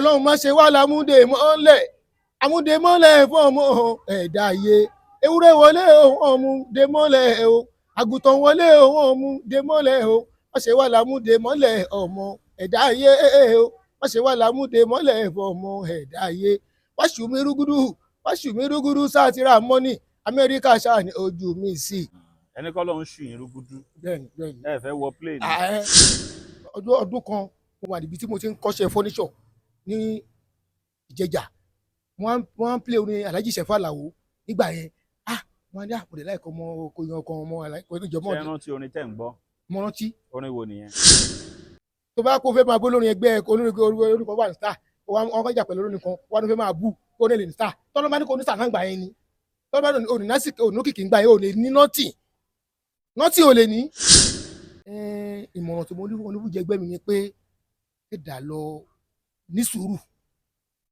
ọlọ́run má ṣe wá lámúdè mọ́lẹ̀ àmúdè mọ́lẹ̀ fún ọmọ ẹ̀dá ayé ewúrẹ́ wọlé ọmúdè mọ́lẹ̀ o àgùntàn wọlé ọmúdè mọ́lẹ̀ o má ṣe wá lámúdè mọ́lẹ̀ ọmọ ẹ̀dá ayé o má ṣe wá lámúdè mọ́lẹ̀ fún ọmọ ẹ̀dá ayé wáṣùmí rúgúdú sátìrà mọ́nì Amẹ́ríkà ṣáà ní ojú mi sí. ẹni kọ́ ló ń ṣù yín rúgúdú ẹ fẹ́ wọ plane. ọdún kan mo wà níbi tí mo ti ń kọ́ṣẹ́ fọ́níṣọ̀ ní Ìjẹ̀jà wọ́n ń play orin Alhaji Sefa Alao nígbà yẹn wọ́n á ní àpòdè láìkọ́ ọmọ okòyìn ọkàn ọmọ aláìkọ́ ìjọba ọdún. ṣé ẹ rántí orin tẹ́ ń gbọ́? mo rántí. orin wo nìyẹn? tó bá kó fẹ́ máa bó lórin ẹgbẹ́ olórin kan wà ní star wọ́n kọjá pẹ̀lú olórin kan wọ́n fẹ́ máa bú kó ní lè ní star tọ́lọ́ bá ní kó ní star náà gbà yẹn ni tọ́lọ́ bá ní òní násìkò ònúkìkì gbà yẹn ò lè ní nọ́tì ò lè ní. ìmọ̀ràn tí mo ní fún oníbùjẹ́gbẹ́ mi ni pé ẹ̀dà lọ ní sùúrù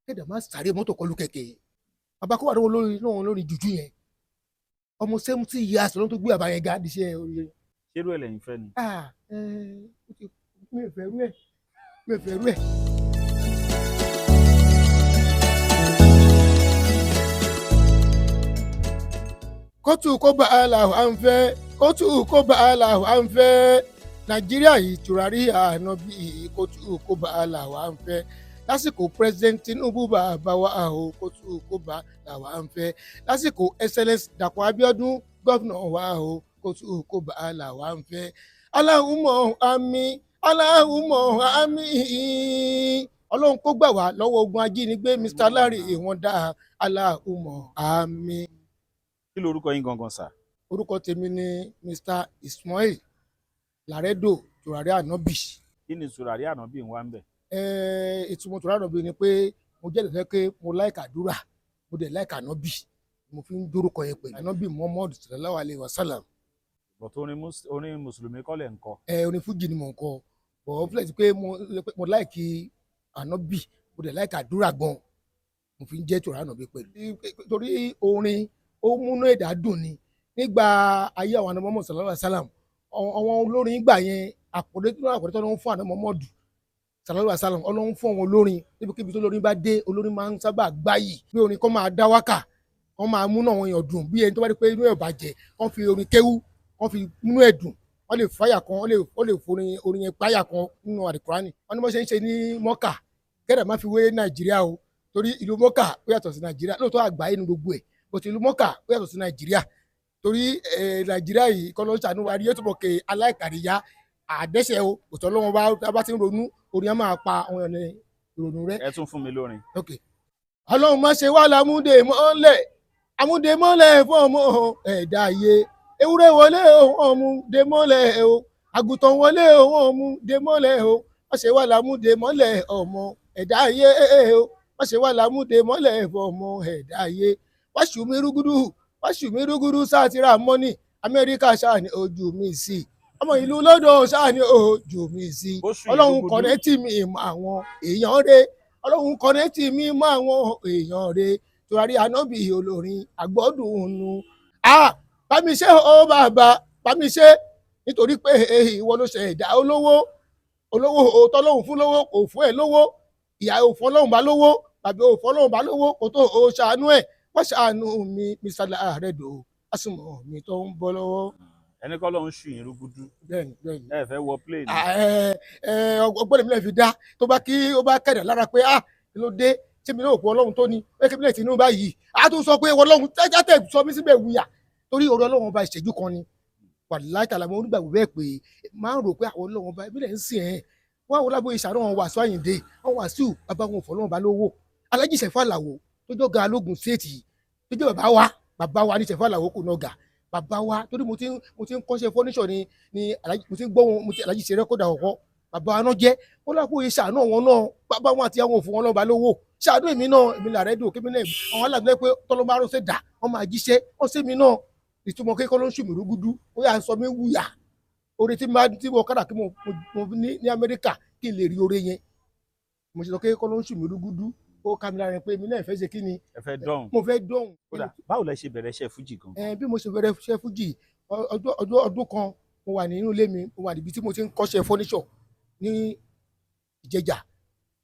ẹ̀dà má sáré mọ́tò kọlù kẹ̀kẹ́ bàbá kó wà lóhun lórí jùjú yẹn ọmọ 70 years ló tó gbé àbá yẹn ga díṣẹ́ orí. ṣérú ẹ̀ lẹ́yìn fẹ́ ni. mi ò fẹ́ rú ẹ̀. kóòtù kó bá aláwọ̀ à ń fẹ́ kóòtù kó bá aláwọ̀ à ń fẹ́ Nàìjíríà yìí tùràrí àná bíi kóòtù kó bá aláwọ̀ à ń fẹ́ lásìkò president Tinubu bàbá wa o kóòtù kó bá aláwọ̀ à ń fẹ́ lásìkò excellence Dàpọ̀ Abíọ́dún gọ́vnà wa o kóòtù kó bá aláwọ̀ à ń fẹ́ Allahumma àmín Allahumma àmín Ọlọ́run kó gbà wá lọ́wọ́ ogun ajínigbé Mr. Larry wọ́n dá Allahumma àmín. kí lorúkọ yín gangan sà? orúkọ tèmi ni Mr. Ismail Laredo tùràrí ànábì. kí ni tùràrí ànábì ń wá ń bẹ̀? ìtumọ̀ tùràrí ànábì ni pé mo jẹ́ ìfẹ́ pé mo láìka àdúrà mo dẹ̀ láìka ànábì mo fi ń dórúkọ yẹn pé ànábì Muhammad sallallahu alayhi wa sallam. bọ̀tọ̀ orin mùsùlùmí kọ́ lẹ̀ ń kọ. orin fújì ni mò ń kọ bọ̀ ọ́ fúlẹ̀ sí pé mo láìkí ànábì mo dẹ̀ láìka àdúrà gan mo fi ń jẹ́ tùràrí ànábì pẹ̀lú. torí orin ó múnú ẹ̀dá dùn ni nígbà ayé àwọn ànábì Muhammad sallallahu alayhi wa sallam àwọn olórin gbà yẹn àpòdé tó ló ń fún ànábì Muhammad sallallahu alayhi wa sallam ọlọ́run fún àwọn olórin níbikíbi tó lórin bá dé olórin máa ń sábà gbáyì bí orin kan máa dá wákà kan máa múnú àwọn èèyàn dùn bí ẹni tó bá dé pé inú ẹ̀ bàjẹ́ kan fi orin kéwú kan fi múnú ẹ̀ dùn wọ́n lè fáyà kan wọ́n lè forin orin yẹn páyà kan nínú àdìkúránì wọ́n ní wọ́n ṣe ń ṣe ní Mọ́kà kẹ́dà má fi wé Nàìjíríà o torí ìlú Mọ́kà ó yàtọ̀ sí Nàìjíríà lóòótọ́ àgbáyé ní gbogbo ẹ̀ bọ̀tí ìlú Mọ́kà ó yàtọ̀ sí Nàìjíríà torí Nàìjíríà yìí kọ́ ló ń ṣàánú wa rí yóò túbọ̀ kẹ́ aláìkàríyá àdẹ́sẹ̀ o òtọ́ lọ́wọ́ bá ti ń ronú orin á máa pa àwọn ọ̀nà ìrònú rẹ. ẹ tún fún mi lórin. Ọlọ́run má ṣe wá lámúdè mọ́lẹ̀ àmúdè mọ́lẹ̀ fún ọmọ ẹ̀dá ayé ewúrẹ́ wọlé ọmúdè mọ́lẹ̀ o àgùntàn wọlé ọmúdè mọ́lẹ̀ o má ṣe wá lámúdè mọ́lẹ̀ ọmọ ẹ̀dá ayé o má ṣe wá lámúdè mọ́lẹ̀ fún ọmọ ẹ̀dá ayé wáṣùmí rúgúdú sátìrà mọ́nì Amẹ́ríkà ṣáà ní ojú mi sí ọmọ ìlú London ṣáà ní ojú mi sí Ọlọ́run kọ̀nẹ́tì mi mọ́ àwọn èèyàn rẹ̀ Ọlọ́run kọ̀nẹ́tì mi mọ́ àwọn èèyàn rẹ̀ tùràrí ànábì olórin àgbọ̀dùnú. bá mi ṣe ó bàbá bá mi ṣe nítorí pé ìwọ ló ṣe ẹ̀dá olówó òótọ́ lóhùn fún lówó kò fún ẹ̀ lówó ìyá òfò lóhùn bá lówó bàbá òfò lóhùn bá lówó kò tó o ṣàánú ẹ̀ wọ́n ṣàánú mi Mr. Laredo àsùnmọ̀ mi tó ń bọ́ lọ́wọ́. ẹni kọ́ ló ń ṣù yín rúgúdú ẹ fẹ́ wọ plane. ọgbọ́n mi lè fi dá tó bá kí ó bá kẹ̀dẹ̀ lára pé ló dé tí mi náà kó Ọlọ́run tó ní ẹ̀kẹ́bílẹ̀ Tinubu báyìí a tún sọ pé Ọlọ́run tẹ́tẹ́ sọ mí síbẹ̀ wúyà torí ọ̀rọ̀ Ọlọ́run ọba ìṣẹ́jú kan ni wàláhì tààlà mo nígbàgbọ́ bẹ́ẹ̀ pé máa ń rò pé àwọn Ọlọ́run ọba ìbílẹ̀ ń sìn ẹ̀ wọ́n àwọn lábọ́ ìṣàrọ̀ wọn Wasiu Ayinde wọn Wasiu bàbá wọn fọlọ́run ọba lówó Alhaji Sefa Alao tó jọ ga lógun séètì tó jẹ́ bàbá wa ní Sefa Alao kò náà ga bàbá wa torí mo ti ń kọ́ṣẹ́ fọ́níṣọ̀ ni mo ti ń gbọ́ wọn Alhaji ṣe rẹ́kọ̀dà ọ̀kọ́ bàbá wa náà jẹ́ wọ́n lápò ìṣàánú wọn náà bàbá wọn àti àwọn òfin wọn lọ́ba lówó ṣàánú èmi náà èmi Laredo kébí náà àwọn alágbẹ́ pé tọ́lọ́mọ arọ́ ṣe dà wọ́n máa jíṣẹ́ wọ́n ṣe mí náà ìtumọ̀ kékeré ló ń ṣùmí rúgúdú ó yà ń sọ mí wúyà oore tí mo kádà kí mo ní Amẹ́ríkà kí n lè rí oore yẹn mo ṣe sọ kékeré ló ń ṣùmí rúgúdú ó ká mi lára pé èmi náà fẹ́ ṣe kí ni ẹ fẹ́ dọ̀hún mo fẹ́ dọ̀hún. báwo lẹ ṣe bẹ̀rẹ̀ iṣẹ́ fújì gan. bí mo ṣe bẹ̀rẹ̀ iṣẹ́ fújì ọdún kan mo wà nínú ilé mi mo wà níbi tí mo ti ń kọ́ṣẹ́ fọ́níṣọ̀ ní Ìjẹ̀jà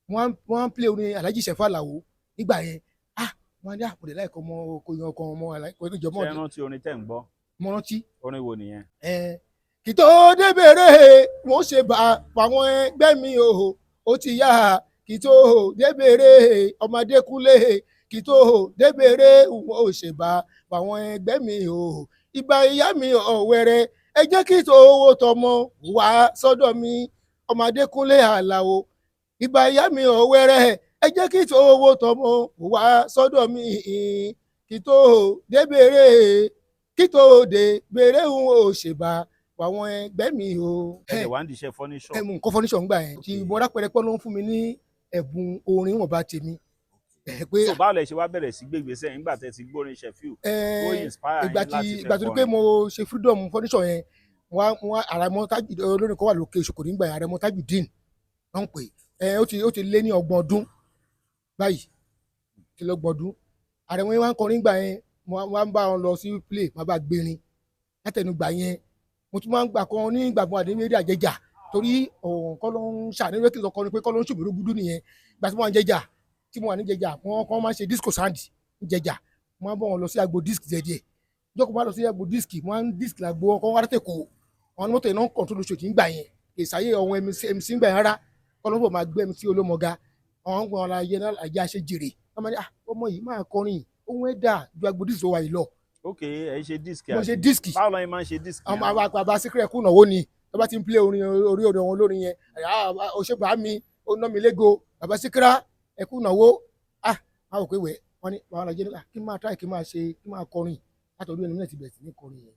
wọ́n play orin Alhaji Sefa Alao nígbà yẹn wọ́n ní àpòlè láìkọ́ ọmọ okòyìn ọkàn ọmọ aláìkọ́ ìjọmọ́ ṣé ẹ rántí orin tẹ́ ń gbọ́? mo rántí. Orin wo nìyẹn? kì tó débèrè wọ́n ṣe bá àwọn ẹgbẹ́ mi ó ti yá kì tó débèrè ọmọdé kúlé kì tó débèrè wọ́n ò ṣe bá àwọn ẹgbẹ́ mi ìgbà ìyá mi ọ̀wẹ́rẹ́ ẹ jẹ́ kí tó owó tọmọ wá sọ́dọ̀ mi ọmọdé kúnlé Àlàó ìgbà ìyá mi ọ̀wẹ́rẹ́ ẹ jẹ́ kí tó owó tọmọ wá sọ́dọ̀ mi kí tó débèrè kí tó débèrè òun ò ṣèbà àwọn ẹgbẹ́ mi ẹ wà ń diṣẹ́ fọ́níṣọ̀. ẹ mú nǹkan fọ́níṣọ̀ ń gbà yẹn tí mo rápẹrẹ pọ́ ló ń fún mi ní ẹ̀bùn orin wọn bá tèmi. so báwo lẹ ṣe wá bẹ̀rẹ̀ sí gbé ìgbésẹ̀ nígbà tẹ́ ti gbórin Sheffield tó inspire yín láti fẹ́ ìgbà tó pé mo ṣe freedom fọ́níṣọ̀ yẹn wọ́n àrẹ̀mọ olórin kan wà lókè ṣòkòrò nígbà yẹn àrẹ̀mọ Tajudeen wọ́n ń pè ó ti lé ní 30 ọdún báyìí ti lọ gbọdún àrẹ̀mọ yẹn wá ń kọrin nígbà yẹn wọ́n bá wọn lọ sí play wọ́n bá gbérin látẹnugbà yẹn mo tún máa ń gbà kan ní ìgbàgbọ́n àdéhùn àjẹjà torí kọ́ ló ń ṣàníwé kí n sọ kọrin pé kọ́ ló ń ṣòbìrú gúdú nìyẹn ìgbà tí mo wà ní jẹjà tí mo wà ní jẹjà wọn kọ́ máa ń ṣe disco sound ní jẹjà mo máa ń bọ̀ wọn lọ sí agbo disc jẹjẹ ìjọkọ̀ máa lọ sí agbo disc mo máa ń disc làgbo ọkọ̀ wọn rátẹ̀ kó àwọn mọ́tò iná kọ̀ǹtólù ṣòkì ń gbà yẹn ìsàyè ọ̀hún MC ń gbà yẹn rárá kọ́ ló ń bọ̀ máa gbé MC Olómọga àwọn ń gbọ́n ara yẹn náà àjẹ́ àṣejèrè ọmọ yìí máa kọrin ohun ẹ̀dá ju agbo disc wà yìí lọ. ok ẹ ṣe disc mo ṣe disc báwo la yín máa ń ṣe disc. àwọn àgbà síkírẹ̀ kú ìnáwó ni tó bá ti ń play orin orí ọ̀dọ̀ wọn lórí yẹn òṣèbà mi ó ná mi légo bàbá síkírà ẹkú ìnáwó àwọn òkè wẹ̀ wọ́n ní wàhálà jẹ́ nígbà kí n máa try kí n máa kọrin látọ̀dún ẹni náà ti bẹ̀rẹ̀ sí ní kọrin yẹn.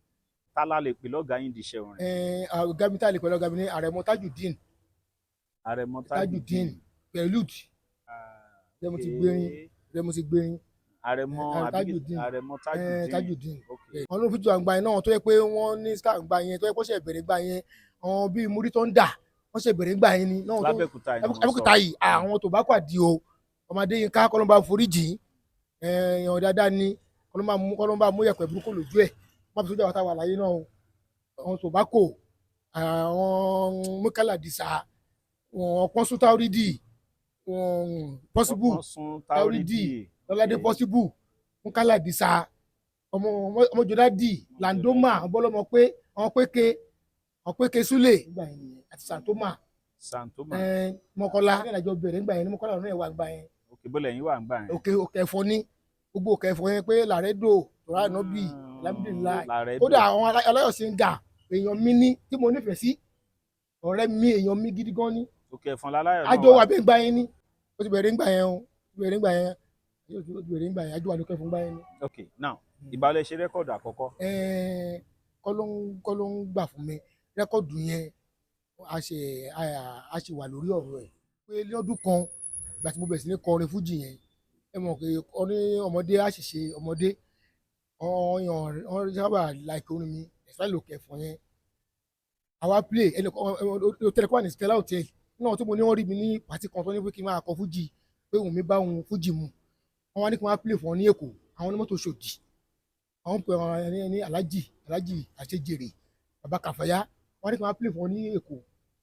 tálá lè pè lọ́gàá yín di iṣẹ́ orin. ọ̀gá mi tá lè pè lọ́gàá mi ní àrẹ̀mọ Tajudeen. àrẹ̀mọ Tajudeen Prelude rẹ̀ mo ti gbérin àrẹ̀mọ Tajudeen wọn ló fi ju àgbà yẹn náà tó yẹ pé wọ́n ní star àgbà yẹn tó yẹ pé wọ́n ṣe bẹ̀rẹ̀ gbà yẹn àwọn bíi múrí tó ń dà wọ́n ṣe bẹ̀rẹ̀ gbà yẹn ni. lábẹ́kúta yìí àwọn tobacco àdì o ọmọdé yín ká kọ́lọ́mbà foríjì èèyàn dáadáa ni kọ́lọ́mbà mú yẹ̀pẹ̀ burúkú lójú ẹ̀ wọ́n fi sójà wàtá wà láyé náà àwọn tobacco àwọn Mukala Disa wọn Pọ́nsún Táórídì Possible Táórídì Lọ́ládé Possible Mukala Disa ọmọjọdádì Landoma ọbọlọmọ pé àwọn péke Súlè àti Santoma Mọ́kọ́lá nígbàjọ bẹ̀rẹ̀ nígbà yẹn ní Mọ́kọ́lá ọ̀nà ẹ̀wà gbà yẹn. òkè bọ́lẹ̀ yín wà ń gbà yẹn. òkè ẹ̀fọ́ ní gbogbo òkè ẹ̀fọ́ yẹn pé Làrẹ́dò Tọ́ra Nọ́bì Alhamdulillah kódà àwọn aláyọ̀sí ń gà èèyàn mi ní tí mo nífẹ̀ẹ́ sí ọ̀rẹ́ mi èèyàn mi gidi gan ni. òkè ẹ̀fọn láláyọ̀ náà àjọ wà bẹ́ẹ̀ gbà yẹn ni ó ti bẹ̀rẹ̀ ńgbà yẹn àjọ wà lókè fún gbà yẹn ni. ok now ìbálẹ̀ ṣe rẹ́kọ̀dù àkọ́kọ́. kọ́ ló ń gbà fún mi rẹ́kọ̀dù yẹn a ṣe wà lórí ọ̀rọ̀ ẹ̀ pé lọ́dún kan ìgbà tí mo bẹ̀rẹ̀ sí ní kọrin fújì yẹn ẹ mọ̀ pé ọmọdé àṣìṣe ọmọdé ọ̀yàn sábà láìpẹ́ orin mi ẹ̀sán lòkè ẹ̀fọ́ yẹn àwa play tẹlẹkọ́ wà ní Stella Hotel náà tí mo ní wọ́n rí mi ní pàtí kan tó ní pé kí n máa kọ fújì pé òun mi bá òun fújì mu wọ́n wá ní kí wọ́n á play fún ọ ní Èkó àwọn onímọ́tò ṣòdì àwọn pè wọn ní Alhaji àṣejèrè bàbá Kàfáyá wọ́n ní kí wọ́n á play fún ọ ní Èkó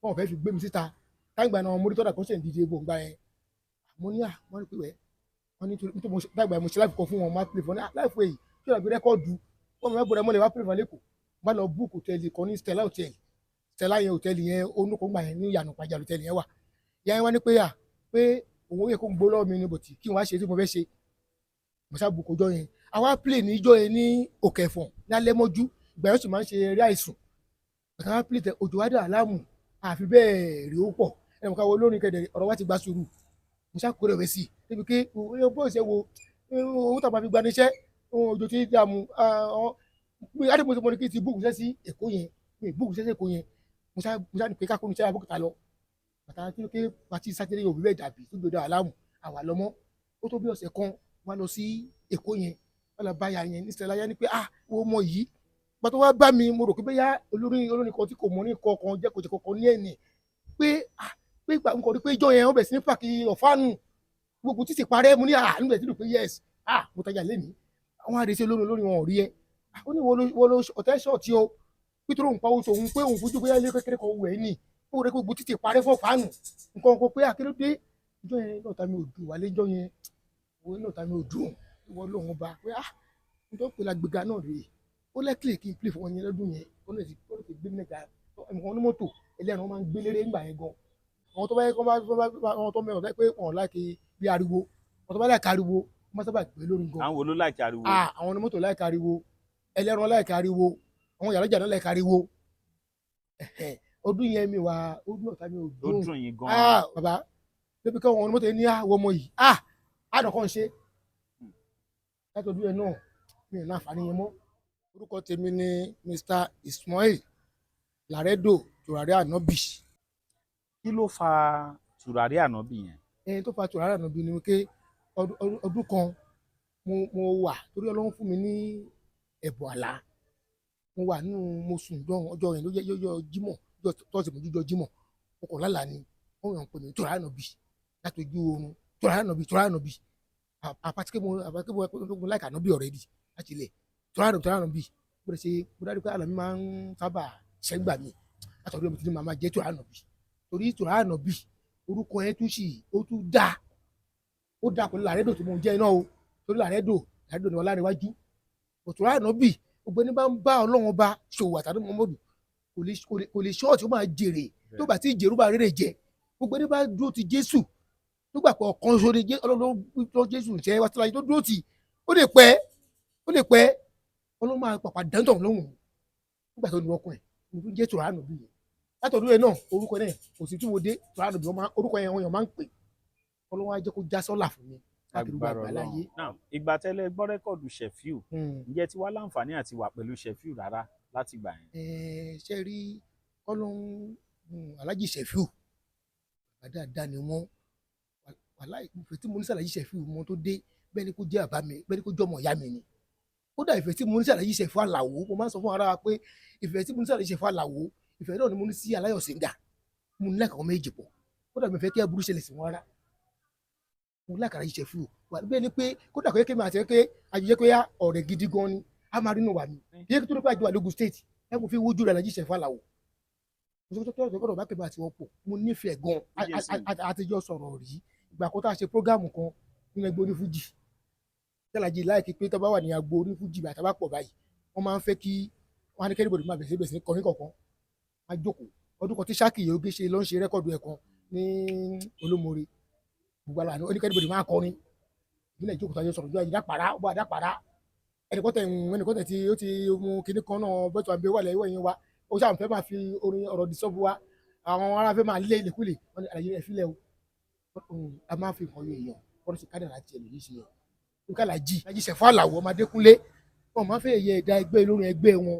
wọ́n fẹ́ fi gbé mi síta táìgbà náà mo rí tọ́dà tó ṣe ń díje gbòǹgbà yẹn mo ní wọ́n rí pé wẹ́ wọ́n ní nítorí táìgbà mo ṣe láìpẹ́ kọ fún wọn máa play fún ọ ní láìpẹ́ yìí tí ó dàbí rẹ́kọ́ọ̀dù wọ́n mọ̀ mẹ́bùrẹ́ mọ́lẹ̀ wá play fún ọ lẹ́kọ̀ọ́ má lọ book hòtẹ́ẹ̀lì kan ní Stella Hotel Stella yẹn hòtẹ́ẹ̀lì yẹn onúkọ̀ gbà yẹn ní ìyànà pàjá hòtẹ́ẹ̀lì yẹn wà yẹn wá ní pé òun yẹ kó ń gbó lọ́wọ́ mi ni bòtì kí wọ́n á ṣe tí mo fẹ́ ṣe mo ṣá book ọjọ́ yẹn àwa play ní ijọ́ yẹn ní Òkè Ẹ̀fọ̀n lálẹ́ mọ́jú ìgbà yẹn sì máa ń ṣe eré àìsùn àwa play tẹ òjò wá dà láàmú àfi bẹ́ẹ̀ rí ó pọ̀ ẹnì kan wo olórin kẹ̀dẹ̀ ọ̀rọ̀ wa ti gba sùúrù mo ṣá kórè rẹ̀ sí i débi pé bó ṣe wo owó tàbí fi gbaníṣẹ́ òjò ti dààmú adébòsí mo ní kí n ti búùkù sẹ́ sí Èkó yẹn mi búùkù sẹ́ sí Èkó yẹn mo ṣá ní pé kákó ní sẹ́yà bókítà lọ bàtà kí ló ké pàtí sátidé yóò bí bẹ́ẹ̀ dàbí tó gbèdọ̀ àlámù àwà lọ́mọ́ ó tó bí ọ̀sẹ̀ kan wá lọ sí Èkó yẹn wọ́n lọ bá ya yẹn ní Stella yẹn ní pé owó mọ yìí pàtó wá bá mi mo rò pé bẹ́yà olórin kan tí kò mọ ní kọ̀ọ̀kan jẹ́ kò jẹ́ kọ̀ọ̀kan ní ẹ̀nì pé ìgbà nǹkan rí pé ìjọ yẹn wọ́n bẹ̀ sí ní pàkì ọ̀fánù gbogbo títì parẹ́ mo ní níbẹ̀ tí ló pé yes mo tajà lẹ́nìí àwọn àdèsí olórin wọn ò rí ẹ ó ní wo lo ọ̀tẹ́ ṣọ́ọ̀tì o pétérò ń pawó tòun pé òun fojú bóyá ilé kékeré kan wẹ̀ ní ó rẹ gbogbo títì parẹ́ fún ọ̀fánù nǹkan kan pé akérèdé ìjọ yẹn náà ta mi ò dùn wálé ìjọ yẹn òwe náà ta mi ò dùn ìwọ lóhun bá pé nítorí pé lágbègà náà rèé ó lẹ́kìlì kí n plé fún wọn yẹn lọ́dún yẹn ó lè ti gbé mẹ́ta ẹ̀mọ̀kan ní mọ́tò ẹlẹ́rìn wọn máa ń gbé léré ńgbà yẹn gan àwọn tó bá yẹ kó àwọn tó mẹ́wọ̀n pé wọn láìkí bí ariwo àwọn tó bá láìka ariwo wọ́n máa sábà gbé lórí gan. àwọn wo ló láìka ariwo. àwọn ní mọ́tò láìka ariwo ẹlẹ́rìn láìka ariwo àwọn yàrá ìjà náà láìka ariwo ọdún yẹn mi wà ọdún ọ̀tá mi ò dùn. ó dùn yín gan. bàbá débi kí àwọn mọ́tò yẹn ní àwọn ọmọ yìí àdọ̀kọ́ ń ṣe láti ọdún yẹn náà mi ò láǹfààní yẹn mọ́. orúkọ tèmi ni Mr. Ismail Laredo tùràrí ànábì. kí ló fa tùràrí ànábì yẹn. ẹni tó fa tùràrí ànábì ni pé ọdún kan mo wà torí Ọlọ́run fún mi ní ẹ̀bùn àlá mo wà nínú mo sùn ọjọ́ yẹn ló yẹ Jímọ̀ tọ́sí mo jíjọ Jímọ̀ mo kàn lálàá ni wọ́n yàn pè mí tùràrí ànábì láti ojú oorun tùràrí ànábì àpàtìkẹ́ mo láìka ànábì already láti ilẹ̀ tùràrí ànábì mo lè ṣe mo dájú pé àlọ́ mi máa ń sábà ṣẹ́gbà mi látọ̀dọ̀ mi ti ní màmá jẹ́ tùràrí ànábì torí tùràrí ànábì orúkọ yẹn tún sì ó tún dá ó dá pẹ̀lú Làrẹ́dò tó mọ̀ jẹ́ iná o torí Làrẹ́dò ni wọ́n láríwájú tùràrí ànábì gbogbo ẹni bá ń bá Ọlọ́run ọba ṣòwò àtàdé mọ́mọ́dù kò lè ṣọ́ọ̀tì ó máa jèrè tó bá ti jèrú bá rere jẹ gbogbo ẹni bá dúró ti Jésù nígbà pé ọ̀kan ṣoṣo ni Ọlọ́run Jésù ń ṣe wá síláyé tó dúró tì ó lè pẹ́ Ọlọ́run máa pàpà dáńtọ̀ lóhùn nígbà tó ní ọkùnrin ní jẹ́ tùràrí ànábì yẹn látọ̀dún yẹn náà orúkọ náà kò sí tí mo dé tùràrí ànábì orúkọ yẹn wọ́n máa ń pè Ọlọ́run á jẹ́ kó já sọ́là fún mi káàkiri gbàgbà láyé. ìgbà tẹ́lẹ̀ gbọ́ rẹ́kọ̀dù Ṣẹ̀fíù ǹjẹ́ tí wàá láǹfààní àti wà pẹ̀lú Ṣẹ̀fíù rárá láti gbà yẹn. ṣe rí Ọlọ́run Aláàjì Ṣẹ̀fíù dáadáa ni wọ́n ìfẹ́ tí mo ní sàlàyé Ṣẹ̀fíù mọ́ tó dé bẹ́ẹ̀ ni kó jẹ́ àbá mi bẹ́ẹ̀ ni kó jọmọ ìyá mi ni kódà ìfẹ́ tí mo ní sàlàyé Ṣẹ̀fíù Àlàó mo máa ń sọ fún ara wa pé ìfẹ́ tí mo ní sàlàyé Ṣẹ̀fíù Àlàó ìfẹ́ náà ni mo ní sí Aláyọ̀ Ṣẹ̀ngà mo ní lẹ́kọ̀ọ́ méjì pọ̀ kódà mi fẹ́ kí aburú ṣẹlẹ̀ sí wọn rárá mo lákàrà yìí Ṣẹ̀fíù wà bẹ́ẹ̀ ni pé kódà kò yẹ kí mi àti ẹ pé àjẹjẹ pé ọ̀rẹ́ gidi gan ni a máa rínú wà mí yẹ kí tó ní pé àjọ àlógún state ẹ kò fi wojú rẹ̀ Aláàjì Ṣẹ̀fíù Àlàó mo bá pè bá tiwọn pọ̀ mo nífẹ̀ẹ́ gan àtijọ́ sọ̀rọ̀ rí ìgbà kan tá a ṣe prógámù kan nínú ẹgbẹ́ onífújì tẹ́lájì láìkí pé tó bá wà ní agbo onífújì àti àbá pọ̀ báyìí wọ́n máa ń fẹ́ kí wọ́n á ní kẹ́rìbọ̀dì máa bẹ̀sẹ̀ kọrin kọ̀ọ̀kan máa jókòó ọdún kan tí Ṣákì Yòógé ṣe ló ń ṣe rẹ́kọ̀dù ẹ̀kan ní Olómore gbogbo àlàní oníkẹ́rìbọ̀dì máa kọrin ìbílẹ̀ ìjókòó tàjọ sọ̀rọ̀ ọjọ́ àdápàrá ẹnìkọ́tẹ̀ tí ó ti mú kinní kan náà bẹ́tù àbí wà lẹ́yìn wẹ̀yìn wa ó ṣàwọn fẹ́ máa fi orin ọ̀rọ̀ disọ́bù wa àwọn aráfẹ́ máa lé ìlẹ̀kùlè wọn ni àlàyé ẹ̀fílẹ̀ o a máa fi nǹkan yọ èèyàn wọ́n ti kádàrá tiẹ̀ lòdì sí ẹ̀ nígbà Aláàjì Ṣẹ̀fíù Àlàó ọmọ Adékúnlé wọn máa fẹ́ yẹ ẹ̀dá ẹgbẹ́ olórin ẹgbẹ́ wọn.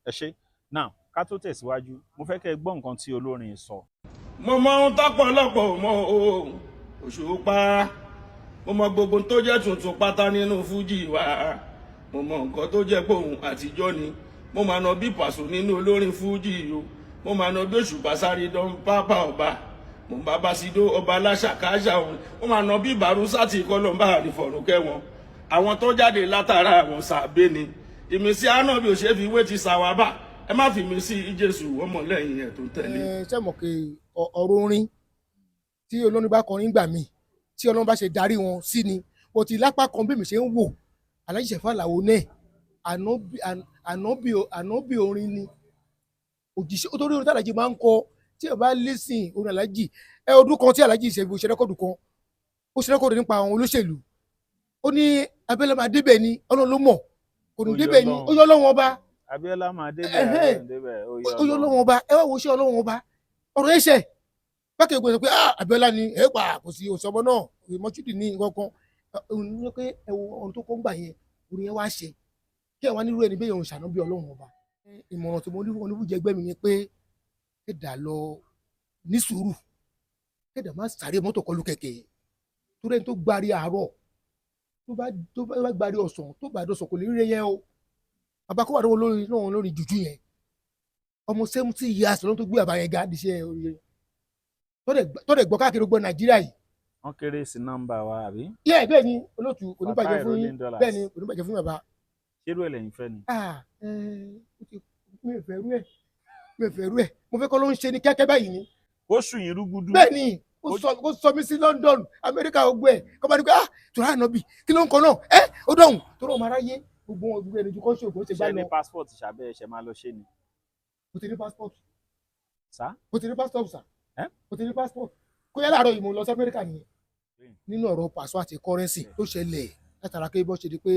ẹ ṣe now ká tó tẹ̀síwájú mo fẹ́ kẹ́ ẹ gbọ́ nǹkan tí olórin sọ. mo mọ ohun tọ́pọ̀lọpọ̀ mọ Òṣùpá mo mọ gbogbo tó jẹ́ tuntun pátá nínú fújì wa mo mọ nǹkan tó jẹ́ gbóhùn àtijọ́ ni mo máa nà bí Pàṣọ nínú olórin fújì o mo máa nà bí Òṣùpá sáré dán pápá ọba mo bá Bàsídò ọba aláṣàkáṣà òun mo máa nà bí Bàrúsátì kọlọmbà àrífọ̀rùnkẹ́ wọn àwọn tó jáde látara àwọn sàbẹ ni ìmísí ànábì òṣèfi wé ti sàwábà ẹ má fi mí sí Jésù ọmọ lẹ́yìn ẹ̀ tó tẹ̀lé. ṣé mọ̀ pé ọ̀rọ̀ orin tí olórin bá kọrin gbà mí tí Ọlọ́run bá ṣe darí wọn sí ni mo ti lápá kan bí mi ṣe ń wò Aláàjì Ṣẹ̀fíù Àlàó náà ànábì orin ni òjìṣẹ́ torí orin tí Aláàjì máa ń kọ tí ẹ bá lẹ́sìn orin Aláàjì ọdún kan tí Aláàjì Ṣẹ̀fíù ṣe rẹ́kọ̀dù kan ó ṣe rẹ́kọ̀dù nípa àwọn olóṣèlú ó ní Abíọ́lá máa débẹ̀ ni Ọlọ́run ló mọ̀ kò ní débẹ̀ ni ó yọ Ọlọ́run ọba Abíọ́lá máa débẹ̀ ó yọ Ọlọ́run ọba ẹ wá wo ṣé Ọlọ́run ọba ọ̀rọ̀ ẹ̀ṣẹ̀ bákẹ́ gbọ́dọ̀ pé Abíọ́lá ni ẹ pa kò sí òṣọ́bọ náà mọ́ṣúdì ní nǹkan ní pé ẹ wo ọ̀run tó kọ́ ń gbà yẹn orin yẹn wá ṣe kí ẹ wá nílùú ẹni bẹ́ẹ̀ yẹn ṣàánú bí Ọlọ́run ọba ìmọ̀ràn tí mo ní fún oníbùjẹ gbẹ́mi ni pé ẹ̀dà lọ ní sùúrù ẹ̀dà má sáré mọ́tò kọlù kẹ̀kẹ́ tó rẹ́ni tó gbárí àárọ̀ tó bá gbárí ọ̀sán tó bá dọ̀sán kò lè rí yẹn o bàbá kó wà lórí lórí jùjú yẹn ọmọ 70 years lọ́n tó gbé àbá yẹn ga àdìsẹ́ orí yẹn tó dẹ̀ gbọ́ káàkiri gbọ́ Nàìjíríà yìí. wọ́n kéré sí nọ́mbà wa àbí. yẹ bẹ́ẹ̀ ni olóòtú oníbàjẹ́ fún yín bẹ́ẹ̀ ni oníbàjẹ́ fún bàbá. ṣérú ẹ̀ lẹ́yìn fẹ́ ni. mi ò fẹ́ rú ẹ̀ mo fẹ́ kọ́ ló ń ṣe ní kẹ́kẹ́ báyìí ni. ó sùn yín rúgudu. bẹ́ẹ̀ ni ó kó sọ mí sí London Amẹ́ríkà gbogbo ẹ̀ kọ́ bá ní pé tòrá ànábì kí ló ń kọ náà ó dọ̀hùn tó rọ̀ máa ráyé gbogbo ẹni kọ́ ṣògo ṣe gbá lọ. ṣe ní passport ṣàbẹ̀ ṣe máa lọ ṣe ni. mo ti ní passport. sá. mo ti ní passport sá. mo ti ní passport. kó yẹ láàárọ̀ yìí mo lọ sí Amẹ́ríkà nìyẹn. nínú ọ̀rọ̀ pàṣọ àti kọ́rẹ́nsì tó ṣẹlẹ̀ látara pé bọ́ ṣe di pé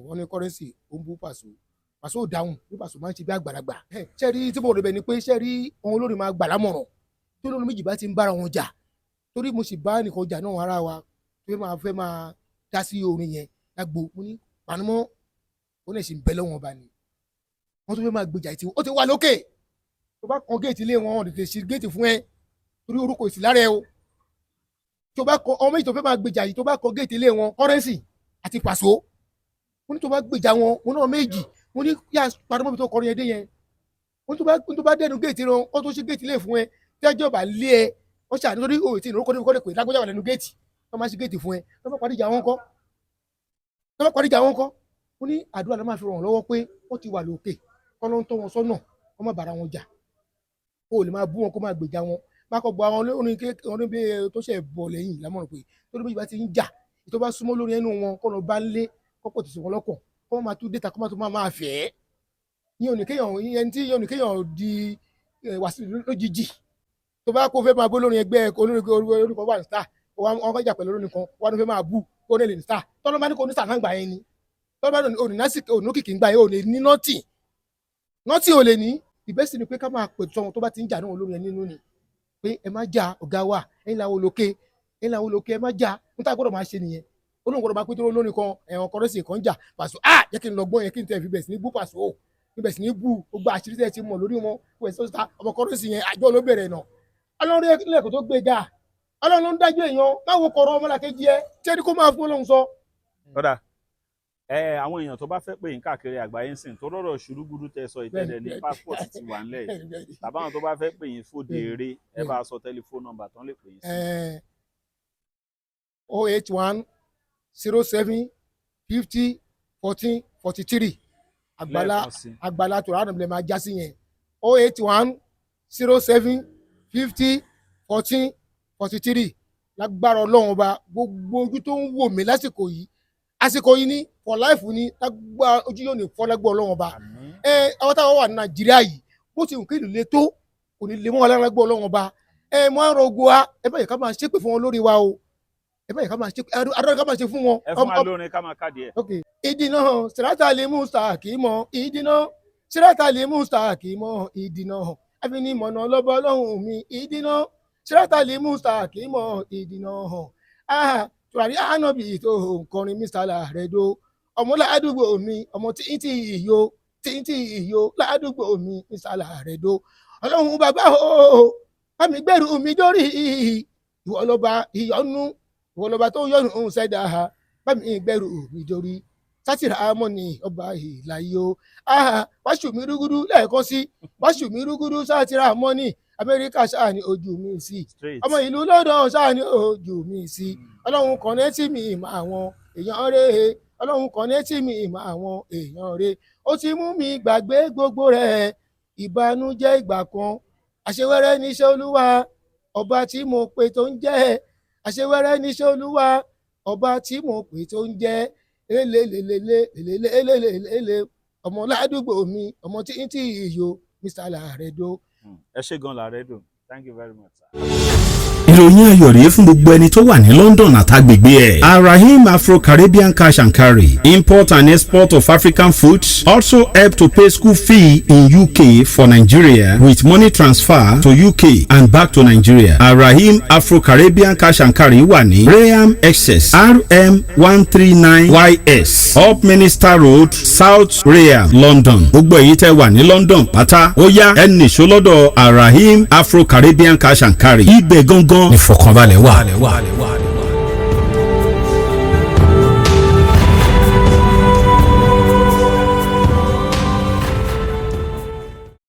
wọ́n ní kọ́rẹ́nsì ó ń bú pàṣọ ò dáhùn bí pàṣọ máa ń ṣe bí àgbàlagbà. ṣé rí tí mo rẹ̀ bẹ̀ ni pé ṣé rí ohun olórin máa gbà lámọ̀ràn tó lórí méjì bá ti ń bára wọn jà torí mo sì bá nìkan jà náà ara wa tó fẹ́ máa dá sí orin yẹn lágbo mo ní panumọ́ ó lè ṣe ń bẹ lọ́wọ́n ọba ni wọ́n tó fẹ́ máa gbèjà ìtì ó ti wà lókè tó bá kan géètì ilé wọn lè ṣe géètì fún ẹ torí orúkọ ìsì lára ẹ o tó bá kan ọmọ méjì tó fẹ́ máa gbèjà yìí tó bá kan géètì ilé wọn kọ́rẹ́nsì àti pàṣọ mo ní tó bá gbèjà wọn mo náà méjì mo ní yá panumọ́ mi tó kọrin ẹdẹ yẹn mo ní tó bá dẹnu géètì wọn ó tó ṣe géètì ilé fún ẹ tẹ́jọ́ bá lé ẹ wọ́n ṣàní lórí òwe tí ìnáwó kọ́dé pé lágbójá wà lẹ́nu géètì wọ́n máa ṣe géètì fún ẹ wọ́n bá parí ìjà wọn kọ́ ó ní àdúrà ló máa fi ràn lọ́wọ́ pé wọ́n ti wà lókè kọ́ ló ń tọ́ wọn sọ́nà wọ́n má bára wọn jà kó o lè máa bú wọn kó máa gbèjà wọn má kọ́ gbọ́ àwọn orin bí tó ṣe bọ̀ lẹ́yìn lámọ̀ràn pé tó ló bí ìbá ti ń jà tó bá súnmọ́ lórí ẹnu wọn kọ́ lọ bá ń lé kọ́pọ̀ tó sì wọn lọ́kàn kọ́ máa tún déta kọ́ máa tún máa fẹ́ yín òní kéèyàn di wàsí lójijì tó bá kó fẹ́ máa bó lórí ẹgbẹ́ olórúkọ wà ní star wọn kọjá pẹ̀lú olórin kan wọn fẹ́ máa bú kó lè ní star tọ́lọ́ bá ní kó ní star náà gbà yẹn ni tọ́lọ́ bá ní násìkò ònúkìkì ń gbà yẹn ò lè ní nọ́ọ̀tì ò lè ní ìbẹ́sì ni pé ká máa pè tọ́ wọn tó bá ti ń jà náà olórin yẹn nínú ni pé ẹ má jà ọ̀gá wa ẹ̀yin làwọn olókè ẹ má jà ń tá gbọ́dọ̀ máa ṣe nìyẹn olórin gbọ́dọ̀ máa pé tó olórin kan ẹ̀wọ̀n kọ́rẹ́sì kan jà pàṣọ jẹ́ kí n lọ gbọ́ yẹn kí n tẹ̀ fi bẹ̀ sí ní bú pàṣọ ibẹ̀ sì ní bú gbogbo àṣírí tẹ̀ ti mọ̀ lórí wọn wẹ̀ sọ́sítà ọmọ kọ́rẹ́sì yẹn àjọ ló bẹ̀rẹ̀ náà ọlọ́run ilẹ̀kùn tó gbé ga ọlọ́run ló ń dájú èèyàn máa wo kọ̀rọ̀ ọmọlàkejì ẹ tí ẹni kó máa fún ọlọ́run sọ. kódà àwọn èèyàn tó bá fẹ́ pè yín káàkiri àgbáyé ń sìn tó rọ̀rọ̀ ṣùrùgùdù tẹ sọ ìtẹ́lẹ̀ ní passport ti wà ńlẹ̀ tàbá àwọn tó bá fẹ́ pè yín fòdè eré ẹ bá sọ tẹlifóònù nọ́mbà tán lè pè yín sí. 081 07 50 14 43 àgbàlá tó rà máa já sí yẹn 081 07 50 14 43 lágbára ọlọ́run ọba gbogbo ojú tó ń wò mí lásìkò yìí ní for life ní lágbára ojú yóò ní fọ́ lágbára ọlọ́run ọba àwọn táwọn wà ní Nàìjíríà yìí bó ti nǹkan ìlú lé tó kò ní lè mọ́ wọn lágbára ọlọ́run ọba mọ́ àrùn ogun wa ẹ bá yẹ ká máa ṣépè fún wọn lórí wa o ẹ bá yẹ ká máa ṣépè àdúrà ká máa ṣe fún wọn. ẹ fún wa lórin ká máa káàdì ẹ. ìdìnnà sírátà lè mú sàkí mọ ìdìnnà sírátà lè mú sàkí mọ ìdìnnà àfinimọ̀nà lọ́bọ̀ ọlọ́run mi ìdínà ṣírátà lè mú sàkí mọ́ ìdínà hàn tùràrí ànábì tó nkọrin mr Laredo ọmọ ládùúgbò mi ọmọ tí ìyó ládùúgbò mi mr Laredo ọlọ́run bàbá o bámi gbẹ̀rù mi dórí ìwọ lọ́ba ìyọnu ìwọ lọ́ba tó yọnu ṣẹ̀dá bámi gbẹ̀rù mi dórí sátìrà amọ́ni ọba ìlàyé o wáṣù mi rúgúdú lẹ́ẹ̀kan sí wáṣù mi rúgúdú sátìrà amọ́ni Amẹ́ríkà ṣáà ní ojú mi sí ọmọ ìlú London ṣáà ní ojú mi sí ọlọ́run kọ̀nẹ́tì mi ìmọ̀ àwọn èèyàn rẹ̀ ọlọ́run kọ̀nẹ́tì mi ìmọ̀ àwọn èèyàn rẹ̀ ó ti mú mi gbàgbé gbogbo rẹ̀ ìbànújẹ́ ìgbà kan àṣewẹ́rẹ́ níṣẹ́ olúwa ọba tí mo pè tó ń jẹ́ àṣewẹ́rẹ́ níṣẹ́ olúwa ọba tí mo pè tó ń jẹ́ elelelelelelelelele ọmọ ládùúgbò mi ọmọ tí ìyó Mr. Laredo. ẹ ṣé gan Laredo, thank you very much. ìròyìn ayọ̀ rèé fún gbogbo ẹni tó wà ní London àtàgbègbè ẹ̀. Arahim Afro-Caribbean Cash and Carry, import and export of African foods, also help to pay school fee in UK for Nigeria with money transfer to UK and back to Nigeria. Arahim Afro-Caribbean Cash and Carry wà ní Graham Excess RM 139YS Up Minister Road, South Graham, London. gbogbo èyí tẹ́ wà ní London pátá ó yá ẹ nìṣó lọ́dọ̀ Arahim Afro-Caribbean Cash and Carry. ibẹ̀ gangan ìfọ̀kànbalẹ̀ wà.